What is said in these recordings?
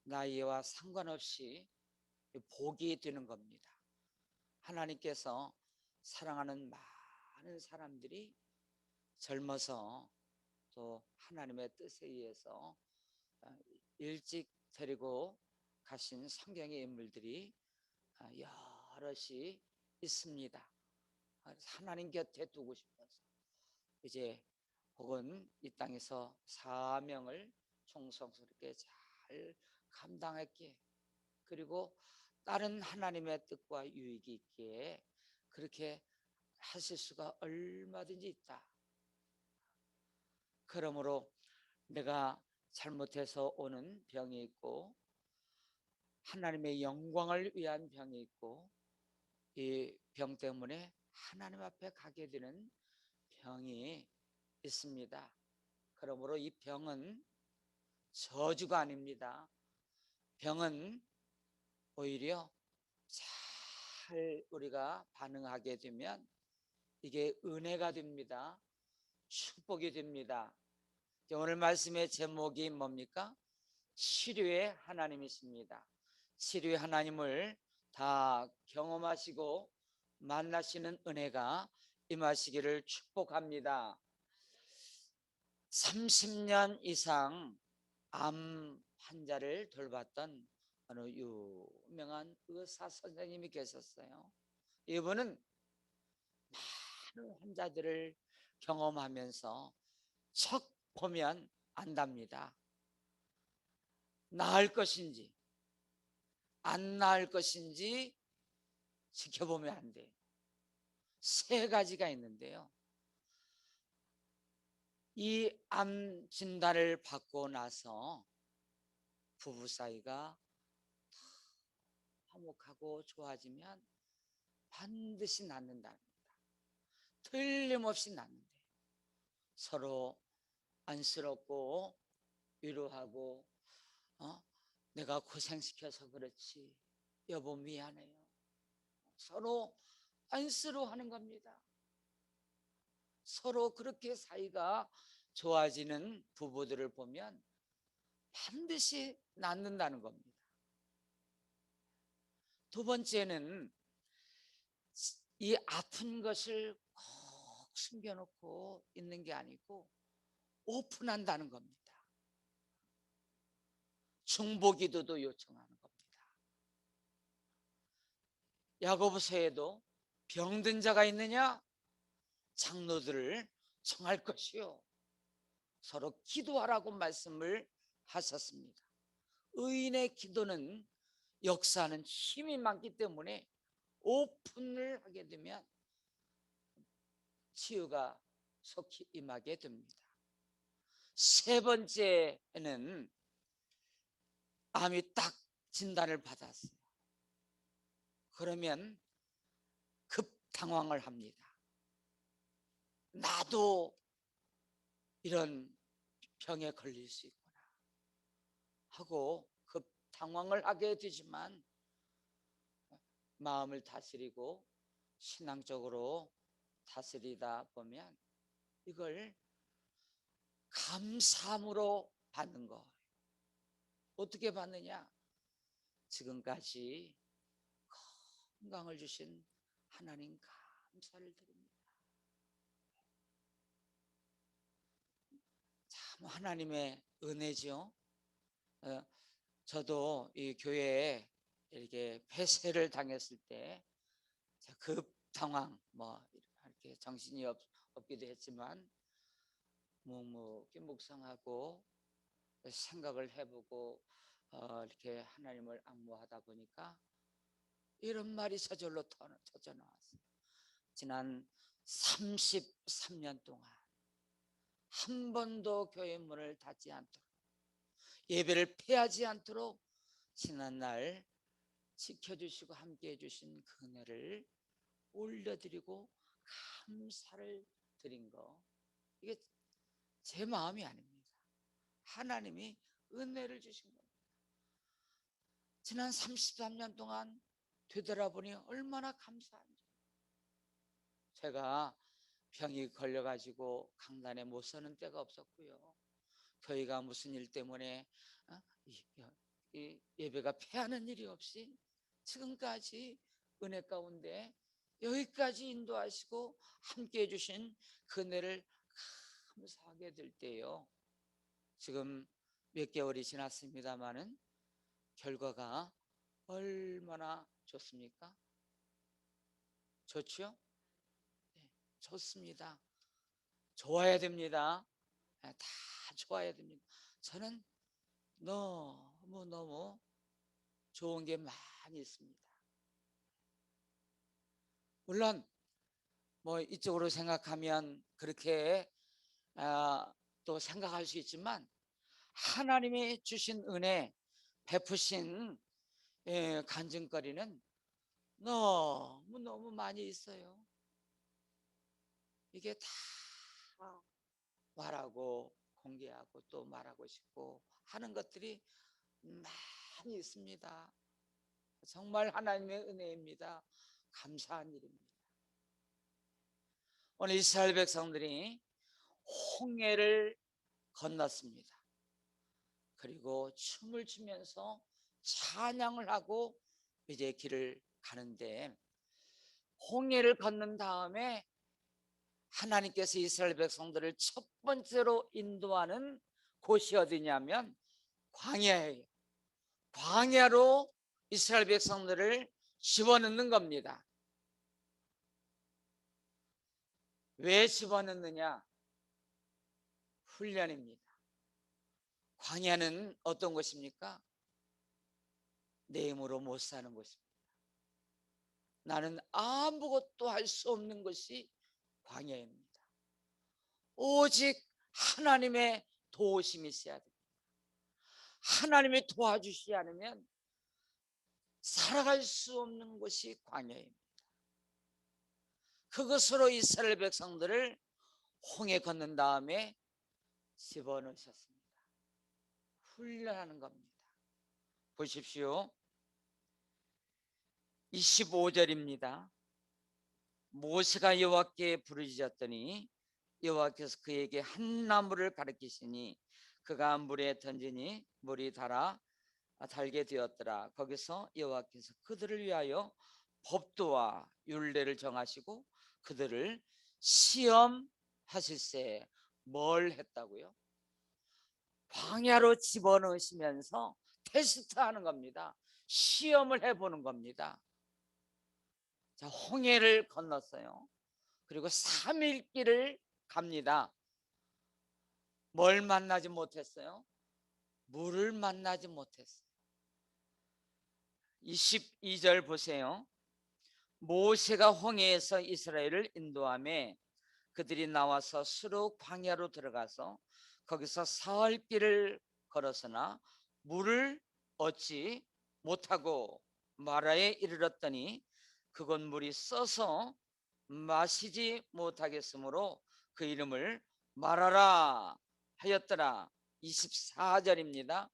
나이와 상관없이 복이 되는 겁니다. 하나님께서 사랑하는 많은 사람들이 젊어서 또 하나님의 뜻에 의해서 일찍 데리고 가신 성경의 인물들이 여럿이 있습니다. 하나님 곁에 두고 싶어서 이제 혹은 이 땅에서 사명을 충성스럽게 잘 감당했기에, 그리고 다른 하나님의 뜻과 유익이 있기에 그렇게 하실 수가 얼마든지 있다. 그러므로 내가 잘못해서 오는 병이 있고 하나님의 영광을 위한 병이 있고 이 병 때문에 하나님 앞에 가게 되는 병이 있습니다. 그러므로 이 병은 저주가 아닙니다. 병은 오히려 잘 우리가 반응하게 되면 이게 은혜가 됩니다. 축복이 됩니다. 오늘 말씀의 제목이 뭡니까? 치료의 하나님이십니다. 치료의 하나님을 다 경험하시고 만나시는 은혜가 임하시기를 축복합니다. 30년 이상 암 환자를 돌봤던 어느 유명한 의사 선생님이 계셨어요. 이분은 많은 환자들을 경험하면서 척 보면 안답니다. 나을 것인지 안 나을 것인지 지켜보면 안 돼요. 세 가지가 있는데요, 이 암 진단을 받고 나서 부부 사이가 화목하고 좋아지면 반드시 낫는답니다. 틀림없이 낫는데, 서로 안쓰럽고 위로하고 내가 고생시켜서 그렇지 여보 미안해요, 서로 안쓰러워하는 겁니다. 서로 그렇게 사이가 좋아지는 부부들을 보면 반드시 낫는다는 겁니다. 두 번째는 이 아픈 것을 꼭 숨겨놓고 있는 게 아니고 오픈한다는 겁니다. 중보기도도 요청하는 겁니다. 야고보서에도 병든 자가 있느냐 장로들을 청할 것이요 서로 기도하라고 말씀을 하셨습니다. 의인의 기도는 역사하는 힘이 많기 때문에 오픈을 하게 되면 치유가 속히 임하게 됩니다. 세 번째는 암이 딱 진단을 받았어요. 그러면 급당황을 합니다. 나도 이런 병에 걸릴 수 있구나 하고 급당황을 하게 되지만 마음을 다스리고 신앙적으로 다스리다 보면 이걸 감사함으로 받는 거예요. 어떻게 받느냐? 지금까지 건강을 주신 하나님 감사를 드립니다. 참 하나님의 은혜죠. 저도 이 교회에 이렇게 폐쇄를 당했을 때 급당황 이렇게 정신이 없기도 했지만 묵묵히 묵상하고 생각을 해보고 이렇게 하나님을 앙모하다 보니까 이런 말이 저절로 터져 나왔어요. 지난 33년 동안 한 번도 교회 문을 닫지 않도록, 예배를 폐하지 않도록 지난날 지켜주시고 함께해 주신 그 은혜를 올려드리고 감사를 드린 거, 이게 제 마음이 아닙니다. 하나님이 은혜를 주신 겁니다. 지난 33년 동안 되돌아보니 얼마나 감사한지. 제가 병이 걸려가지고 강단에 못 서는 때가 없었고요. 교회가 무슨 일 때문에 이 예배가 패하는 일이 없이 지금까지 은혜 가운데 여기까지 인도하시고 함께 해주신 그 은혜를 감사하게 될 때요, 지금 몇 개월이 지났습니다마는 결과가 얼마나 좋습니까? 좋지요? 네, 좋습니다. 좋아야 됩니다. 네, 다 좋아야 됩니다. 저는 너무너무 좋은 게 많이 있습니다. 물론 뭐 이쪽으로 생각하면 그렇게 또 생각할 수 있지만, 하나님이 주신 은혜, 베푸신 간증거리는 너무너무 많이 있어요. 이게 다 말하고 공개하고 또 말하고 싶고 하는 것들이 많이 있습니다. 정말 하나님의 은혜입니다. 감사한 일입니다. 오늘 이스라엘 백성들이 홍해를 건넜습니다. 그리고 춤을 추면서 찬양을 하고 이제 길을 가는데, 홍해를 건넌 다음에 하나님께서 이스라엘 백성들을 첫 번째로 인도하는 곳이 어디냐면 광야예요. 광야로 이스라엘 백성들을 집어넣는 겁니다. 왜 집어넣느냐? 훈련입니다. 광야는 어떤 곳입니까? 내 힘으로 못 사는 곳입니다. 나는 아무것도 할 수 없는 것이 광야입니다. 오직 하나님의 도우심이 있어야 됩니다. 하나님이 도와주시지 않으면 살아갈 수 없는 것이 광야입니다. 그것으로 이스라엘 백성들을 홍해 건넌 다음에 집어넣으셨습니다. 훈련하는 겁니다. 보십시오. 25절입니다. 모세가 여호와께 부르짖었더니 여호와께서 그에게 한 나무를 가리키시니 그가 물에 던지니 물이 달게 되었더라. 거기서 여호와께서 그들을 위하여 법도와 율례를 정하시고 그들을 시험하실세. 뭘 했다고요? 광야로 집어넣으시면서 테스트하는 겁니다. 시험을 해보는 겁니다. 자, 홍해를 건넜어요. 그리고 3일 길을 갑니다. 뭘 만나지 못했어요? 물을 만나지 못했어요. 22절 보세요. 모세가 홍해에서 이스라엘을 인도하며 그들이 나와서 수르 광야로 들어가서 거기서 사흘 길을 걸었으나 물을 얻지 못하고 마라에 이르렀더니 그곳 물이 써서 마시지 못하겠으므로 그 이름을 마라라 하였더라. 24절입니다.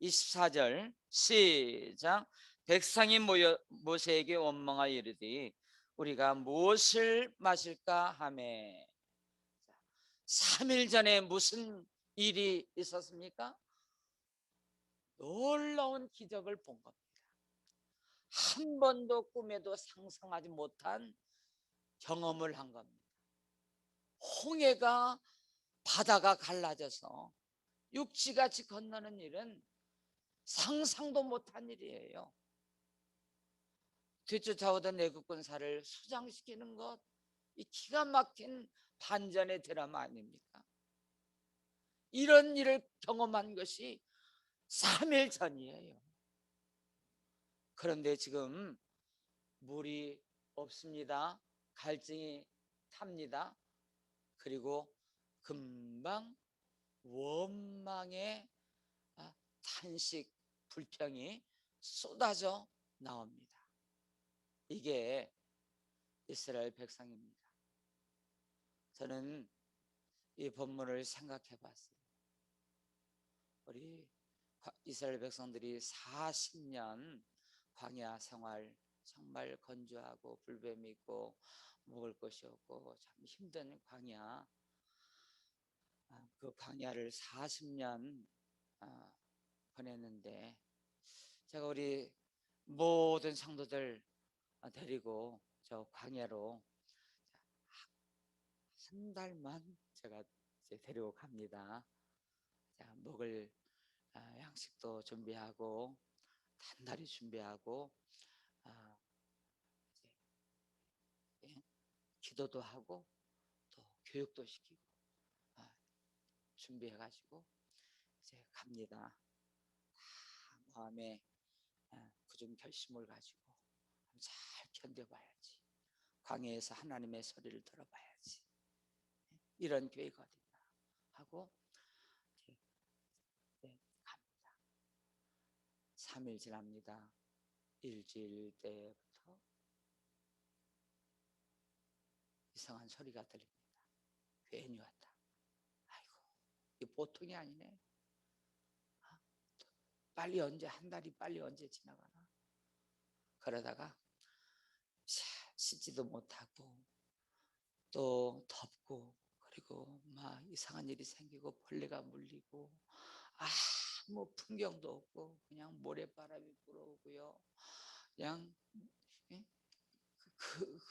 24절 시작. 백성이 모여 모세에게 원망하여 이르되 우리가 무엇을 마실까 하매. 3일 전에 무슨 일이 있었습니까? 놀라운 기적을 본 겁니다. 한 번도 꿈에도 상상하지 못한 경험을 한 겁니다. 홍해가 바다가 갈라져서 육지같이 건너는 일은 상상도 못한 일이에요. 뒤쫓아오던 애국 군사를 수장시키는 것, 이 기가 막힌 반전의 드라마 아닙니까? 이런 일을 경험한 것이 3일 전이에요. 그런데 지금 물이 없습니다. 갈증이 탑니다. 그리고 금방 원망의 탄식, 불평이 쏟아져 나옵니다. 이게 이스라엘 백성입니다. 저는 이 본문을 생각해 봤어요. 우리 이스라엘 백성들이 40년 광야 생활, 정말 건조하고 불뱀이 있고 먹을 것이 없고 참 힘든 광야, 그 광야를 40년 보냈는데 제가 우리 모든 성도들 데리고 저 광야로 한 달만 제가 이제 데리고 갑니다. 자, 먹을 양식도 준비하고 단다리 준비하고 아, 이제, 예, 기도도 하고 또 교육도 시키고 아, 준비해가지고 이제 갑니다. 다 마음에 굳은 결심을 가지고 잘 견뎌봐야지. 광야에서 하나님의 소리를 들어봐야지. 이런 계획이거든요. 하고 네, 갑니다. 3일 지납니다. 일주일 때부터 이상한 소리가 들립니다. 괜히 왔다. 아이고, 이 보통이 아니네. 빨리 언제 한 달이 빨리 언제 지나가나. 그러다가 씻지도 못하고 또 덥고 그리고 막 이상한 일이 생기고 벌레가 물리고 아무 풍경도 없고 그냥 모래바람이 불어오고요. 그냥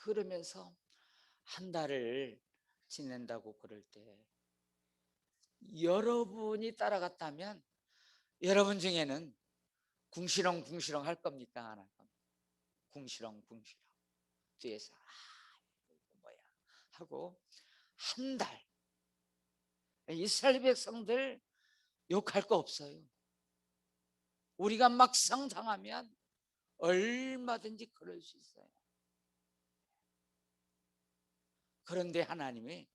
그러면서 한 달을 지낸다고 그럴 때 여러분이 따라갔다면 여러분 중에는 궁시렁궁시렁 할 겁니까? 안 할 겁니까? 궁시렁궁시렁 뒤에서 이거 뭐야 하고 한 달 이스라엘 백성들 욕할 거 없어요. 우리가 막상 당하면 얼마든지 그럴 수 있어요. 그런데 하나님이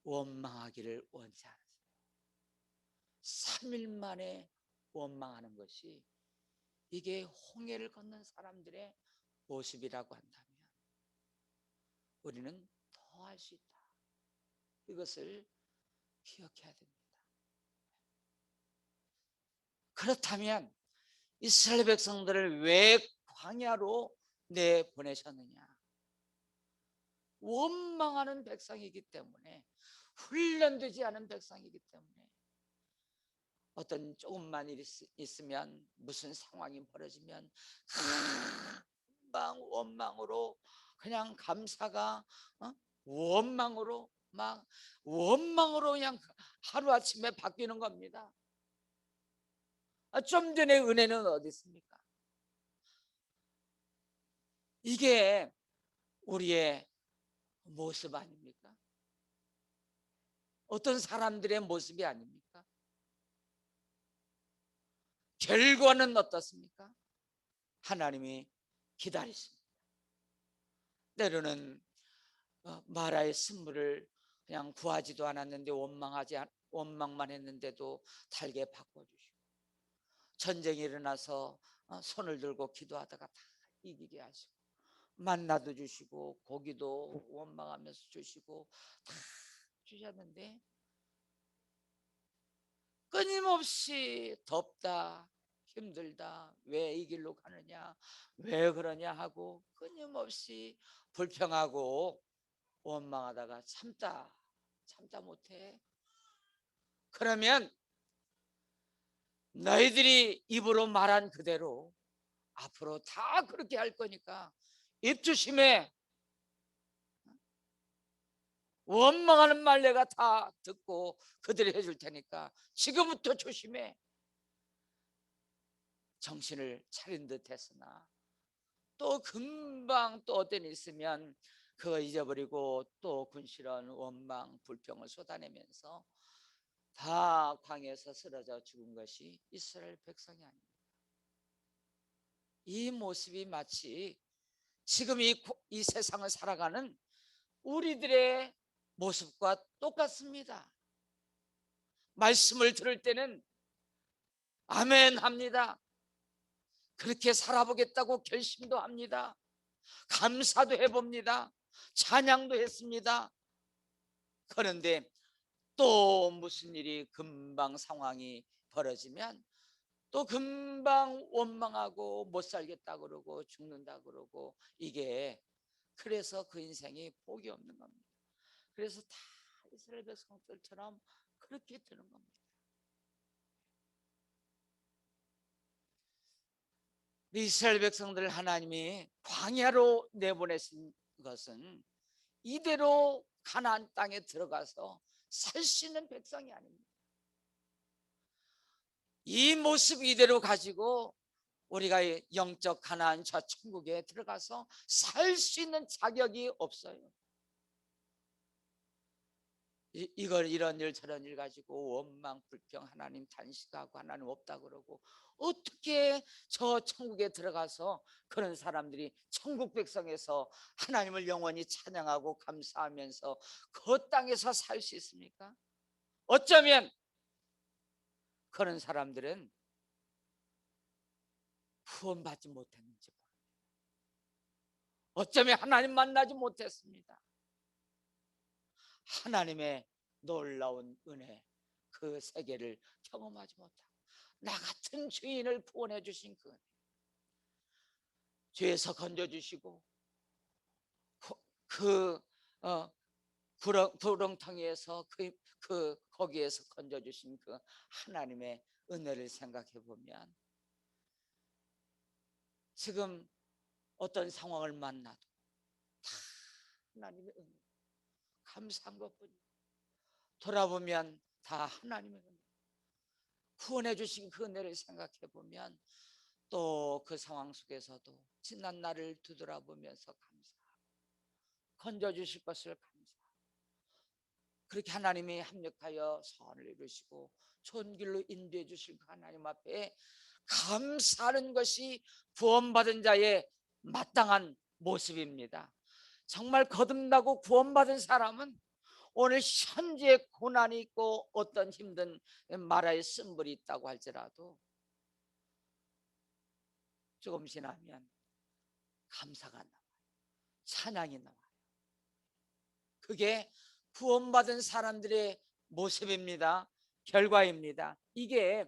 원망하기를 원치 않으세요. 3일 만에 원망하는 것이 이게 홍해를 건넌 사람들의 모습이라고 한다면 우리는 더 할 수 있다. 이것을 기억해야 됩니다. 그렇다면 이스라엘 백성들을 왜 광야로 내보내셨느냐? 원망하는 백성이기 때문에, 훈련되지 않은 백성이기 때문에 어떤 조금만 일이 있으면 무슨 상황이 벌어지면 금방 원망으로 그냥 감사가 원망으로 막 원망으로 그냥 하루아침에 바뀌는 겁니다. 좀 전에 은혜는 어디 있습니까? 이게 우리의 모습 아닙니까? 어떤 사람들의 모습이 아닙니까? 결과는 어떻습니까? 하나님이 기다리십니다. 때로는 마라의 쓴물을 그냥 구하지도 않았는데 원망만 했는데도 달게 바꿔주시고, 전쟁이 일어나서 손을 들고 기도하다가 다 이기게 하시고, 만나도 주시고 고기도 원망하면서 주시고 다 주셨는데 끊임없이 덥다 힘들다 왜 이 길로 가느냐 왜 그러냐 하고 끊임없이 불평하고 원망하다가 참다 못해. 그러면 너희들이 입으로 말한 그대로 앞으로 다 그렇게 할 거니까 입 조심해. 원망하는 말 내가 다 듣고 그들이 해줄 테니까 지금부터 조심해. 정신을 차린 듯 했으나 또 금방 또 어떤 일 있으면 그거 잊어버리고 또 근실한 원망 불평을 쏟아내면서 다 광야에서 쓰러져 죽은 것이 이스라엘 백성이 아닙니다. 이 모습이 마치 지금 이 세상을 살아가는 우리들의 모습과 똑같습니다. 말씀을 들을 때는 아멘 합니다. 그렇게 살아보겠다고 결심도 합니다. 감사도 해봅니다. 찬양도 했습니다. 그런데 또 무슨 일이 금방 상황이 벌어지면 또 금방 원망하고 못 살겠다 그러고 죽는다 그러고, 이게 그래서 그 인생이 복이 없는 겁니다. 그래서 다 이스라엘 백성들처럼 그렇게 되는 겁니다. 이스라엘 백성들 하나님이 광야로 내보내신 것은 이대로 가나안 땅에 들어가서 살 수 있는 백성이 아닙니다. 이 모습 이대로 가지고 우리가 영적 가나안 저 천국에 들어가서 살 수 있는 자격이 없어요. 이걸 이런 일 저런 일 가지고 원망 불평 하나님 단식하고 하나님 없다 그러고 어떻게 저 천국에 들어가서 그런 사람들이 천국 백성에서 하나님을 영원히 찬양하고 감사하면서 그 땅에서 살 수 있습니까? 어쩌면 그런 사람들은 구원받지 못했는지 모릅니다. 어쩌면 하나님 만나지 못했습니다. 하나님의 놀라운 은혜 그 세계를 경험하지 못하고 나 같은 죄인을 구원해 주신 그 은혜, 죄에서 건져주시고 그 구렁텅이에서 거기에서 건져주신 그 하나님의 은혜를 생각해 보면 지금 어떤 상황을 만나도 다 하나님의 은혜 감사한 것뿐이에요. 돌아보면 다 하나님의 은혜 구원해 주신 그 은혜를 생각해 보면 또 그 상황 속에서도 지난 날을 뒤돌아보면서 감사하고 건져주실 것을 감사하고 그렇게 하나님이 합력하여 선을 이루시고 좋은 길로 인도해 주실 그 하나님 앞에 감사하는 것이 구원받은 자의 마땅한 모습입니다. 정말 거듭나고 구원받은 사람은 오늘 현재 고난이 있고 어떤 힘든 마라의 쓴물이 있다고 할지라도 조금 지나면 감사가 나와요. 찬양이 나와요. 그게 구원받은 사람들의 모습입니다. 결과입니다. 이게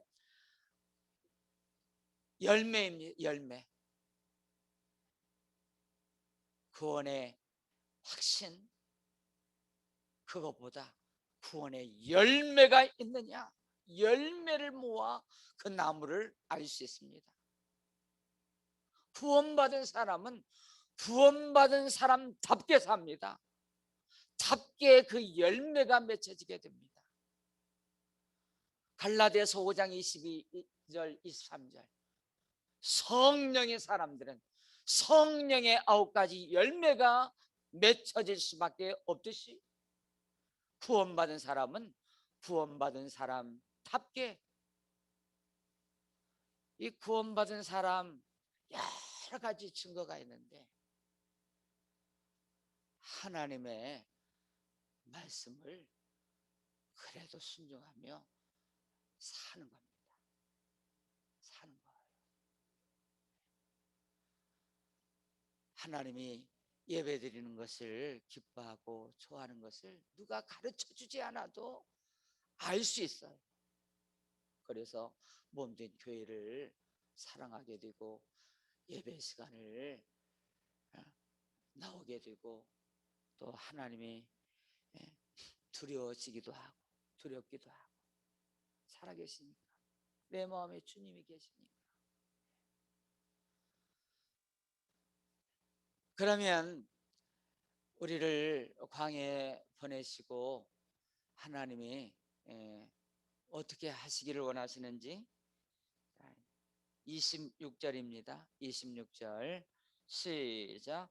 열매입니다. 열매. 구원의 확신 그것보다 구원의 열매가 있느냐, 열매를 모아 그 나무를 알 수 있습니다. 구원받은 사람은 구원받은 사람답게 삽니다. 답게 그 열매가 맺혀지게 됩니다. 갈라디아서 5장 22절 23절 성령의 사람들은 성령의 9가지 열매가 맺혀질 수밖에 없듯이 구원받은 사람은 구원받은 사람답게 이 구원받은 사람 여러 가지 증거가 있는데 하나님의 말씀을 그래도 순종하며 사는 겁니다. 사는 거예요. 하나님이 예배드리는 것을 기뻐하고 좋아하는 것을 누가 가르쳐 주지 않아도 알 수 있어요. 그래서 몸된 교회를 사랑하게 되고 예배 시간을 나오게 되고 또 하나님이 두려워지기도 하고 두렵기도 하고 살아계시니까 내 마음에 주님이 계시니까. 그러면 우리를 광야에 보내시고 하나님이 어떻게 하시기를 원하시는지 26절입니다. 26절 시작.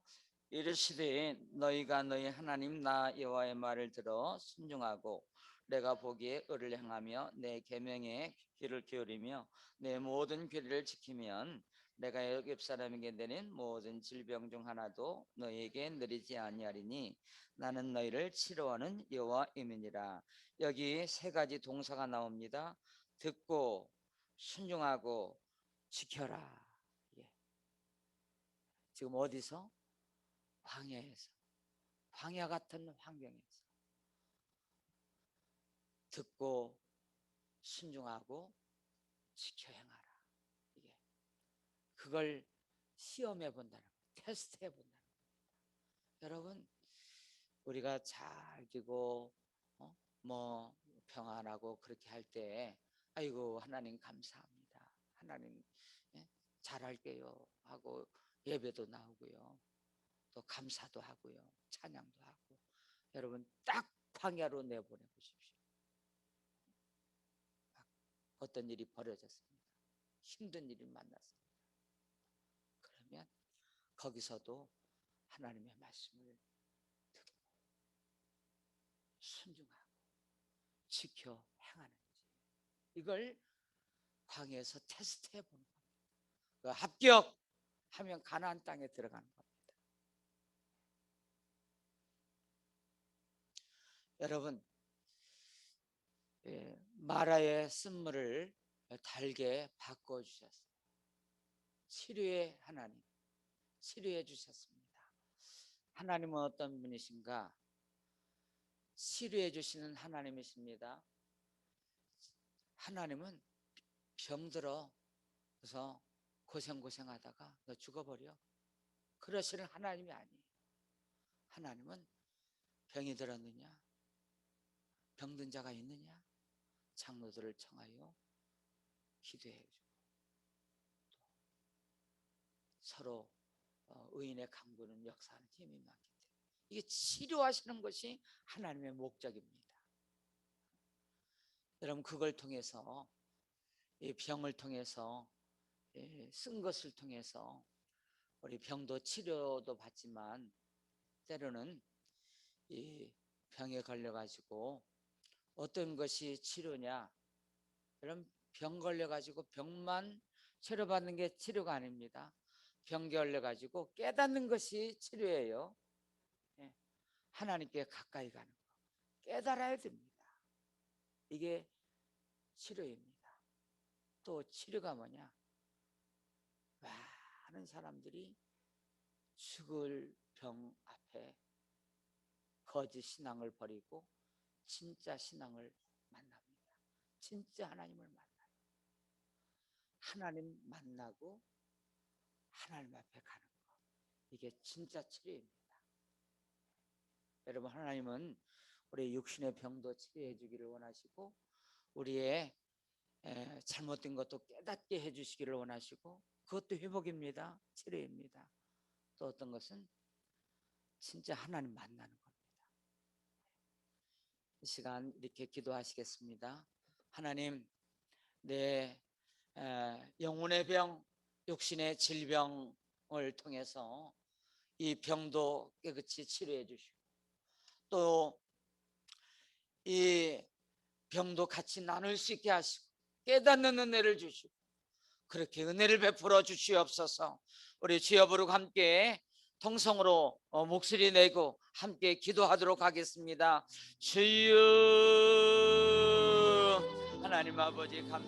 이르시되 너희가 너희 하나님 나 여호와의 말을 들어 순종하고 내가 보기에 의를 행하며 내 계명에 귀를 기울이며 내 모든 규례를 지키면 내가 애굽 사람에게 내린 모든 질병 중 하나도 너희에게 내리지 아니하리니 나는 너희를 치료하는 여호와임이니라. 여기 세 가지 동사가 나옵니다. 듣고 순종하고 지켜라. 예. 지금 어디서? 광야에서, 광야 같은 환경에서 듣고 순종하고 지켜 행하라. 이게 그걸 시험해 본다는 거예요. 테스트해 본다는 거예요. 여러분 우리가 잘 되고 뭐 평안하고 그렇게 할 때 아이고 하나님 감사합니다. 하나님 예? 잘할게요 하고 예배도 나오고요. 또 감사도 하고요. 찬양도 하고. 여러분 딱 광야로 내보내 보십시오. 어떤 일이 벌어졌습니다. 힘든 일이 만났습니다. 그러면 거기서도 하나님의 말씀을 듣고 순종하고 지켜 행하는지, 이걸 광야에서 테스트해 보는 겁니다. 그 합격하면 가나안 땅에 들어가는 겁니다. 여러분, 마라의 쓴물을 달게 바꿔주셨어요. 치료의 하나님, 치료해 주셨습니다. 하나님은 어떤 분이신가? 치료해 주시는 하나님이십니다. 하나님은 병들어 그래서 고생하다가 너 죽어버려, 그러시는 하나님이 아니에요. 하나님은 병이 들었느냐, 병든 자가 있느냐, 장로들을 청하여 기도해 주고, 서로 의인의 강구는 역사하는 힘이 많기 때문에 이게 치료하시는 것이 하나님의 목적입니다. 여러분, 그걸 통해서, 이 병을 통해서, 쓴 것을 통해서 우리 병도 치료도 받지만 때로는 이 병에 걸려가지고 어떤 것이 치료냐? 여러분, 병 걸려가지고 병만 치료받는 게 치료가 아닙니다. 병 걸려가지고 깨닫는 것이 치료예요. 하나님께 가까이 가는 거 깨달아야 됩니다. 이게 치료입니다. 또 치료가 뭐냐? 많은 사람들이 죽을 병 앞에 거짓 신앙을 버리고 진짜 신앙을 만납니다. 진짜 하나님을 만나요. 하나님 만나고 하나님 앞에 가는 거, 이게 진짜 치료입니다. 여러분, 하나님은 우리 육신의 병도 치료해 주기를 원하시고, 우리의 잘못된 것도 깨닫게 해주시기를 원하시고, 그것도 회복입니다. 치료입니다. 또 어떤 것은 진짜 하나님 만나는 겁니다. 이 시간 이렇게 기도하시겠습니다. 하나님, 내 영혼의 병, 육신의 질병을 통해서 이 병도 깨끗이 치료해 주시고, 또 이 병도 같이 나눌 수 있게 하시고 깨닫는 은혜를 주시고, 그렇게 은혜를 베풀어 주시옵소서. 우리 주여 부르고 함께 통성으로 목소리 내고 함께 기도하도록 하겠습니다. 주여, 하나님 아버지 감사합니다.